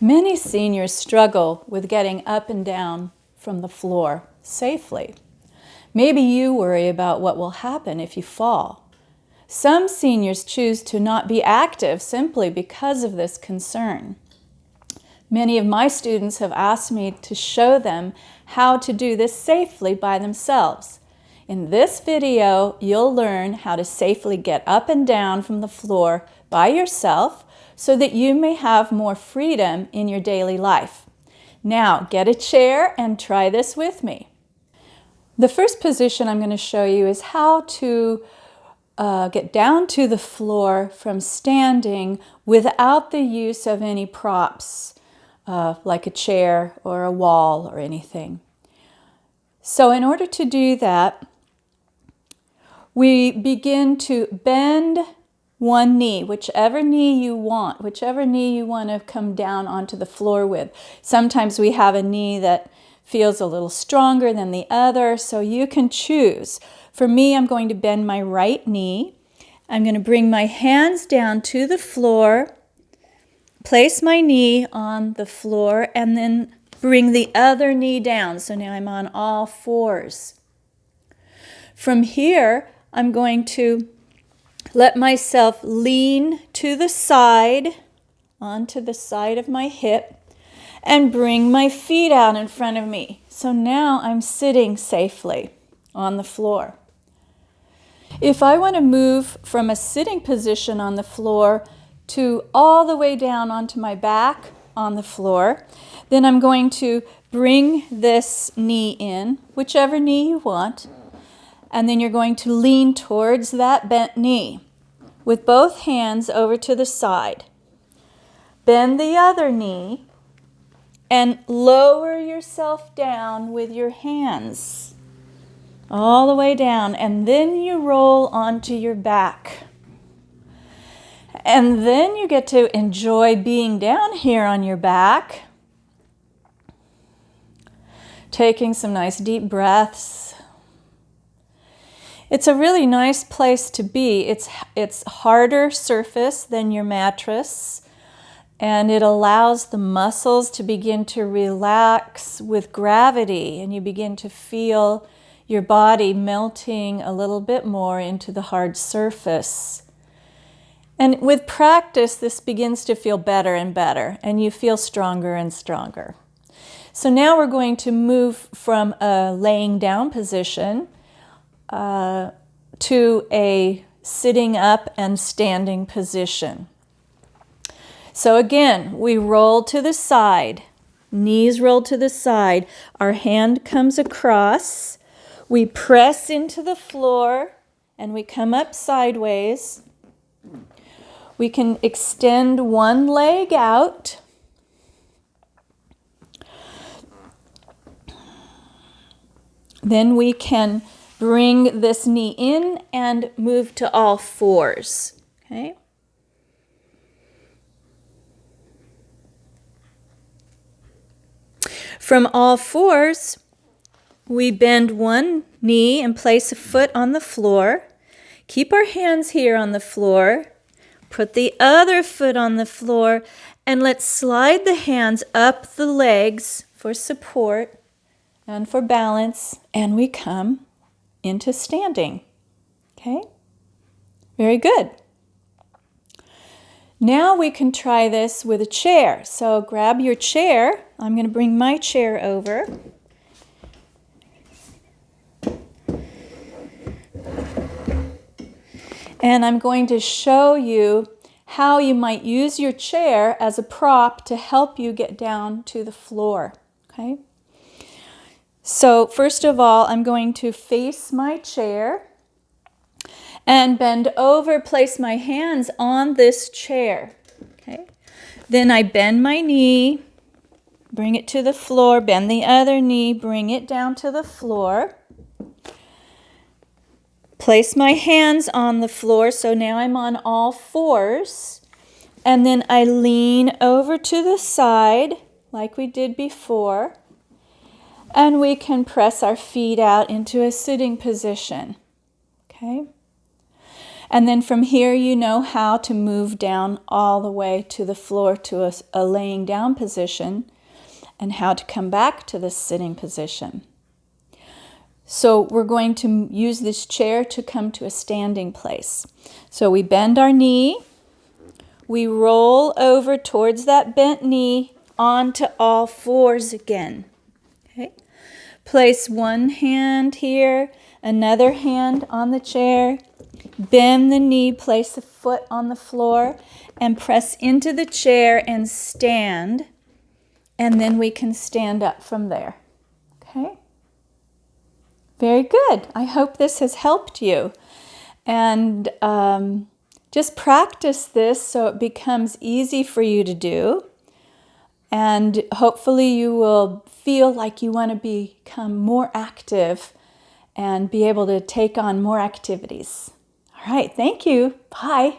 Many seniors struggle with getting up and down from the floor safely. Maybe you worry about what will happen if you fall. Some seniors choose to not be active simply because of this concern. Many of my students have asked me to show them how to do this safely by themselves. In this video, you'll learn how to safely get up and down from the floor by yourself so that you may have more freedom in your daily life. Now, get a chair and try this with me. The first position I'm going to show you is how to get down to the floor from standing without the use of any props, like a chair or a wall or anything. So in order to do that, we begin to bend one knee, whichever knee you want to come down onto the floor with. Sometimes we have a knee that feels a little stronger than the other, so you can choose. For me, I'm going to bend my right knee. I'm going to bring my hands down to the floor, place my knee on the floor, and then bring the other knee down. So now I'm on all fours. From here, I'm going to let myself lean to the side, onto the side of my hip, and bring my feet out in front of me. So now I'm sitting safely on the floor. If I want to move from a sitting position on the floor to all the way down onto my back on the floor, then I'm going to bring this knee in, whichever knee you want, and then you're going to lean towards that bent knee with both hands over to the side. Bend the other knee and lower yourself down with your hands all the way down, and then you roll onto your back. And then you get to enjoy being down here on your back, taking some nice deep breaths. It's a really nice place to be. It's harder surface than your mattress, and it allows the muscles to begin to relax with gravity, and you begin to feel your body melting a little bit more into the hard surface. And with practice, this begins to feel better and better, and you feel stronger and stronger. So now we're going to move from a laying down position to a sitting up and standing position. So again, we roll to the side, knees roll to the side, our hand comes across, we press into the floor, and we come up sideways. We can extend one leg out. Then we can bring this knee in and move to all fours. Okay? From all fours, we bend one knee and place a foot on the floor. Keep our hands here on the floor. Put the other foot on the floor, and let's slide the hands up the legs for support and for balance, and we come into standing. Okay? Very good. Now we can try this with a chair. So grab your chair. I'm going to bring my chair over. And I'm going to show you how you might use your chair as a prop to help you get down to the floor. Okay? So first of all, I'm going to face my chair and bend over, place my hands on this chair. Okay? Then I bend my knee, bring it to the floor, bend the other knee, bring it down to the floor. Place my hands on the floor, so now I'm on all fours. And then I lean over to the side, like we did before. And we can press our feet out into a sitting position. Okay? And then from here, you know how to move down all the way to the floor to a laying down position and how to come back to the sitting position. So we're going to use this chair to come to a standing place. So we bend our knee, we roll over towards that bent knee onto all fours again. Okay. Place one hand here, another hand on the chair, bend the knee, place a foot on the floor, and press into the chair and stand, and then we can stand up from there. Okay? Very good. I hope this has helped you. And just practice this so it becomes easy for you to do. And hopefully you will feel like you want to become more active and be able to take on more activities. All right, thank you. Bye.